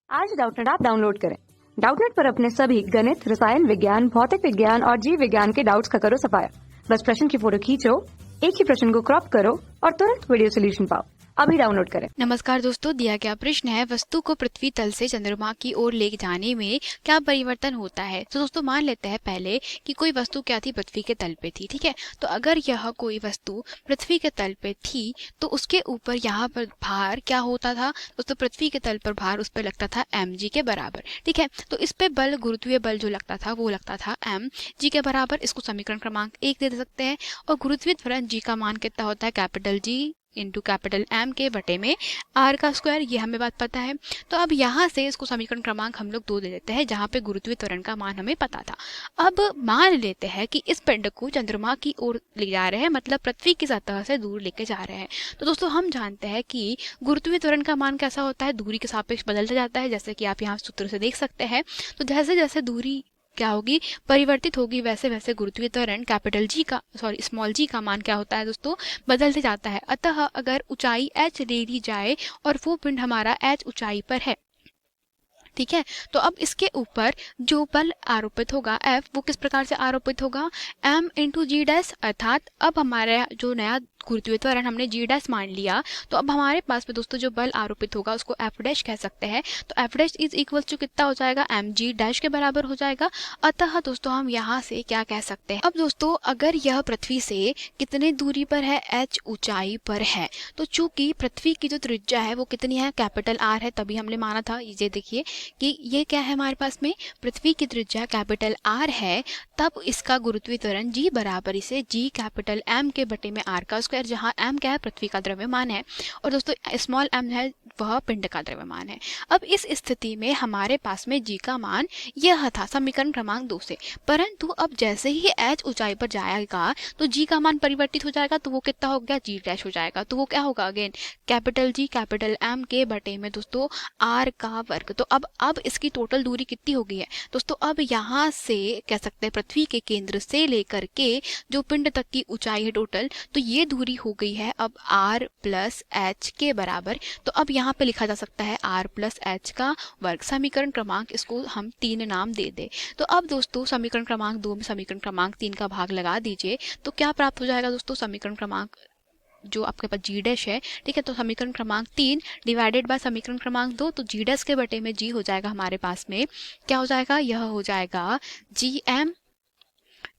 आज Doubtnut app download करें। Doubtnut पर अपने सभी गणित, रसायन विज्ञान, भौतिक विज्ञान और जीव विज्ञान के डाउट्स का करो सफाया। बस प्रश्न की फोटो खींचो, एक ही प्रश्न को क्रॉप करो और तुरंत वीडियो सोल्यूशन पाओ। अभी डाउनलोड करें। नमस्कार दोस्तों, दिया गया प्रश्न है वस्तु को पृथ्वी तल से चंद्रमा की ओर ले जाने में क्या परिवर्तन होता है। तो दोस्तों मान लेते हैं पहले कि कोई वस्तु क्या थी, पृथ्वी के तल पे थी। ठीक है, तो अगर यह कोई वस्तु पृथ्वी के तल पे थी तो उसके ऊपर यहाँ पर भार क्या होता था दोस्तों, पृथ्वी के तल पर भार उस पर लगता था mg के बराबर। ठीक है, तो इस पे बल, गुरुत्वीय बल जो लगता था वो लगता था mg के बराबर। इसको समीकरण क्रमांक 1 दे सकते हैं। और गुरुत्वीय त्वरण g का मान कितना होता है, capital G into capital M के बटे में R का स्क्वायर, ये हमें बात पता है। तो अब यहाँ से इसको समीकरण क्रमांक हम लोग 2 दे देते हैं, जहाँ पे गुरुत्वीय त्वरण का मान हमें पता था। अब मान लेते हैं कि इस पिंड को चंद्रमा की ओर ले जा रहे हैं, मतलब पृथ्वी की सतह से दूर लेके जा रहे हैं। तो दोस्तों हम जानते हैं कि गुरुत्वीय त्वरण का मान कैसा होता है, दूरी के सापेक्ष बदलता जाता है, जैसे कि आप यहाँ सूत्र से देख सकते हैं। तो जैसे जैसे दूरी क्या होगी, परिवर्तित होगी, वैसे वैसे गुरुत्वीय त्वरण कैपिटल जी का स्मॉल जी का मान क्या होता है दोस्तों, बदलते जाता है। अतः अगर ऊंचाई h ले ली जाए और वो पिंड हमारा h ऊंचाई पर है, ठीक है, तो अब इसके ऊपर जो बल आरोपित होगा F, वो किस प्रकार से आरोपित होगा, m इंटू जी डैश। अर्थात अब हमारा जो नया गुरुत्वीय त्वरण हमने जी डैश मान लिया, तो अब हमारे पास में दोस्तों जो बल आरोपित होगा उसको एफ डैश कह सकते हैं। तो F dash is equal to कितना हो जाएगा, एम जी डैश के बराबर हो जाएगा। अतः दोस्तों हम यहाँ से क्या कह सकते हैं, अब दोस्तों अगर यह पृथ्वी से कितने दूरी पर है, h ऊंचाई पर है, तो चूंकि पृथ्वी की जो त्रिज्या है वो कितनी है, कैपिटल R है, तभी हमने माना था। ये देखिए कि ये क्या है हमारे पास में, पृथ्वी की त्रिज्या कैपिटल R है, तब इसका गुरुत्वीय त्वरण G बराबर इसे G कैपिटल M के बटे में R का स्क्वायर, जहाँ M क्या है, पृथ्वी का द्रव्यमान है, और दोस्तों स्मॉल m है वह पिंड का द्रव्यमान है। अब इस स्थिति में हमारे पास में G का मान यह था समीकरण क्रमांक 2 से। परंतु अब जैसे ही h ऊंचाई पर जाएगा तो G का मान परिवर्तित हो जाएगा, तो वो कितना हो गया, G डैश हो जाएगा। तो वो क्या होगा, again capital G capital M के बटे में दोस्तों R का वर्ग। तो अब इसकी टोटल दूरी कितनी हो गई है दोस्तों, अब यहाँ से कह सकते हैं पृथ्वी के केंद्र से लेकर के जो पिंड तक की ऊंचाई है टोटल, तो ये दूरी हो गई है अब R प्लस एच के बराबर। तो अब यहाँ पे लिखा जा सकता है R प्लस एच का वर्ग। समीकरण क्रमांक इसको हम 3 नाम दे दे। तो अब दोस्तों समीकरण क्रमांक 2 में समीकरण क्रमांक 3 का भाग लगा दीजिए, तो क्या प्राप्त हो जाएगा दोस्तों, समीकरण क्रमांक जो आपके पास जी डैश है, ठीक है, तो समीकरण क्रमांक 3 डिवाइडेड बाय समीकरण क्रमांक 2, तो जी डैश के बटे में जी हो जाएगा हमारे पास में, क्या हो जाएगा, यह हो जाएगा जी एम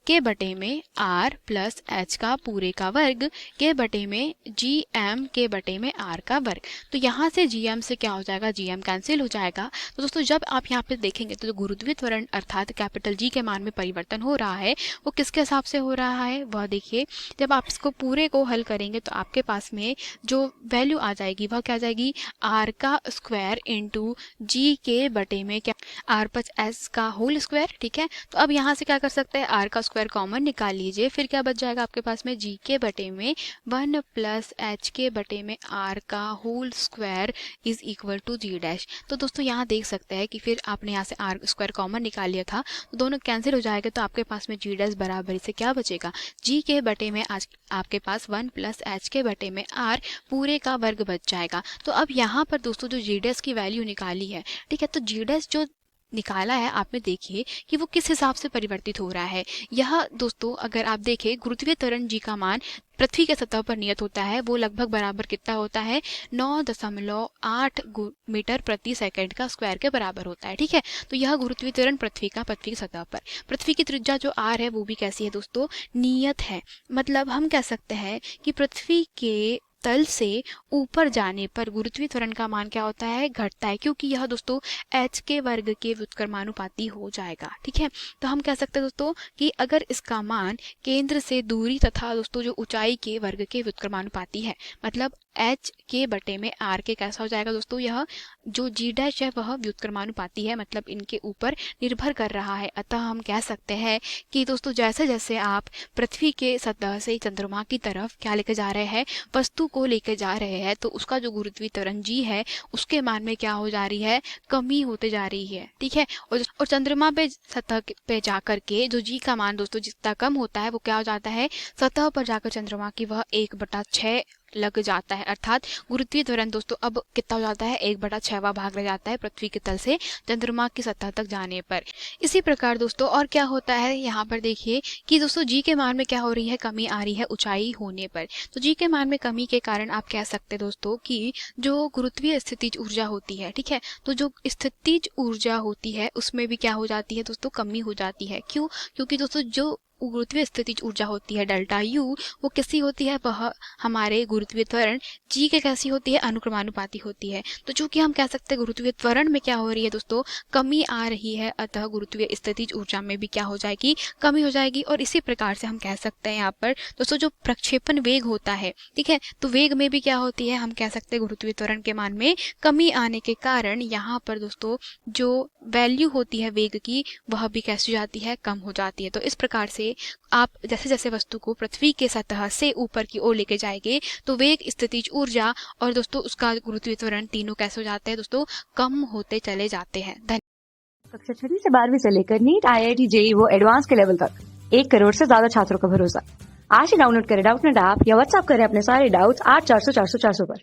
के बटे में R प्लस एच का पूरे का वर्ग के बटे में जी एम के बटे में R का वर्ग। तो यहाँ से जी एम से क्या हो जाएगा, जी एम कैंसिल हो जाएगा। तो दोस्तों जब आप यहाँ पे देखेंगे तो जो गुरुत्वीय त्वरण अर्थात कैपिटल जी के मान में परिवर्तन हो रहा है वो किसके हिसाब से हो रहा है, वह देखिए जब आप इसको पूरे को हल करेंगे तो आपके पास में जो वैल्यू आ जाएगी वह क्या आ जाएगी, R का स्क्वायर इंटू जी के बटे में क्या, R प्लस एस का होल स्क्वायर। ठीक है, तो अब यहाँ से क्या कर सकते हैं, R का स्क्वायर कॉमन निकाल लीजिए, फिर क्या बच जाएगा आपके पास में, G के बटे में 1 प्लस एच के बटे में R का whole square is equal to G dash. तो दोस्तों यहाँ देख सकते हैं कि फिर आपने यहाँ से R स्क्वायर कॉमन निकाल लिया था, तो दोनों कैंसिल हो जाएगा, तो आपके पास में जी डैश बराबर इसे क्या बचेगा, G के बटे में आज आपके पास 1 प्लस एच के बटे में R पूरे का वर्ग बच जाएगा। तो अब यहाँ पर दोस्तों जो जी डैश की वैल्यू निकाली है, ठीक है, तो जी डैश जो निकाला है आपने देखिए कि वो किस हिसाब से परिवर्तित हो रहा है। यह दोस्तों अगर आप देखें गुरुत्वीय त्वरण जी का मान पृथ्वी के सतह पर नियत होता है, वो लगभग बराबर कितना होता है, 9.8 मीटर प्रति सेकंड का स्क्वायर के बराबर होता है। ठीक है, तो यह गुरुत्वीय त्वरण पृथ्वी की सतह पर, पृथ्वी की त्रिज्या जो R है वो भी कैसी है दोस्तों, नियत है। मतलब हम कह सकते हैं कि पृथ्वी के तल से ऊपर जाने पर गुरुत्वीय त्वरण का मान क्या होता है, घटता है, क्योंकि यह दोस्तों h के वर्ग के व्युत्क्रमानुपाती हो जाएगा। ठीक है, तो हम कह सकते हैं दोस्तों कि अगर इसका मान केंद्र से दूरी तथा दोस्तों जो ऊंचाई के वर्ग के व्युत्क्रमानुपाती है, मतलब h के बटे में R के कैसा हो जाएगा दोस्तों, यह जो g डैश है वह व्युत्क्रमानुपाती है, मतलब इनके ऊपर निर्भर कर रहा है। अतः हम कह सकते हैं कि दोस्तों जैसे जैसे आप पृथ्वी के सतह से चंद्रमा की तरफ क्या लेके जा रहे हैं, वस्तु को लेकर जा रहे हैं, तो उसका जो गुरुत्वीय त्वरण जी है उसके मान में क्या हो जा रही है, कमी होते जा रही है। ठीक है, और चंद्रमा पे सतह पे जाकर के जो जी का मान दोस्तों जितना कम होता है वो क्या हो जाता है, सतह पर जाकर चंद्रमा की वह 1/6 लग जाता है, अर्थात गुरुत्वीय त्वरण दोस्तों अब कितना हो जाता है, 1/6वां भाग रह जाता है पृथ्वी के तल से चंद्रमा की सतह तक जाने पर। इसी प्रकार दोस्तों और क्या होता है, यहाँ पर देखिए कि दोस्तों जी के मान में क्या हो रही है, कमी आ रही है ऊंचाई होने पर। तो जी के मान में कमी के कारण आप कह सकते हैं दोस्तों कि जो गुरुत्वीय स्थितिज ऊर्जा होती है, ठीक है, तो जो स्थितिज ऊर्जा होती है उसमें भी क्या हो जाती है दोस्तों, कमी हो जाती है। क्यों? क्योंकि दोस्तों जो गुरुत्वीय स्थितिज ऊर्जा होती है डेल्टा यू, वो कैसी होती है, वह हमारे गुरुत्वीय त्वरण जी के कैसी होती है, अनुक्रमानुपाती होती है। तो चूंकि हम कह सकते हैं गुरुत्वीय त्वरण में क्या हो रही है दोस्तों, कमी आ रही है, अतः गुरुत्वीय स्थितिज ऊर्जा में भी क्या हो जाएगी, कमी हो जाएगी। और इसी प्रकार से हम कह सकते हैं यहाँ पर दोस्तों जो प्रक्षेपण वेग होता है, ठीक है, तो वेग में भी क्या होती है, हम कह सकते हैं गुरुत्वीय त्वरण के मान में कमी आने के कारण यहाँ पर दोस्तों जो वैल्यू होती है वेग की, वह भी कैसी हो जाती है, कम हो जाती है। तो इस प्रकार से आप जैसे जैसे वस्तु को पृथ्वी के सतह से ऊपर की ओर लेके जाएंगे तो वेग, स्थितिज ऊर्जा और दोस्तों उसका गुरुत्वीय त्वरण तीनों कैसे हो जाते हैं दोस्तों, कम होते चले जाते हैं। कक्षा 6वीं से 12वीं से लेकर नीट, IIT, JEE वो एडवांस के लेवल तक 1 करोड़ से ज्यादा छात्रों का भरोसा। आज ही डाउनलोड करें डाउटनेट ऐप या व्हाट्सएप करें अपने सारे डाउट्स 8400 400 400 पर।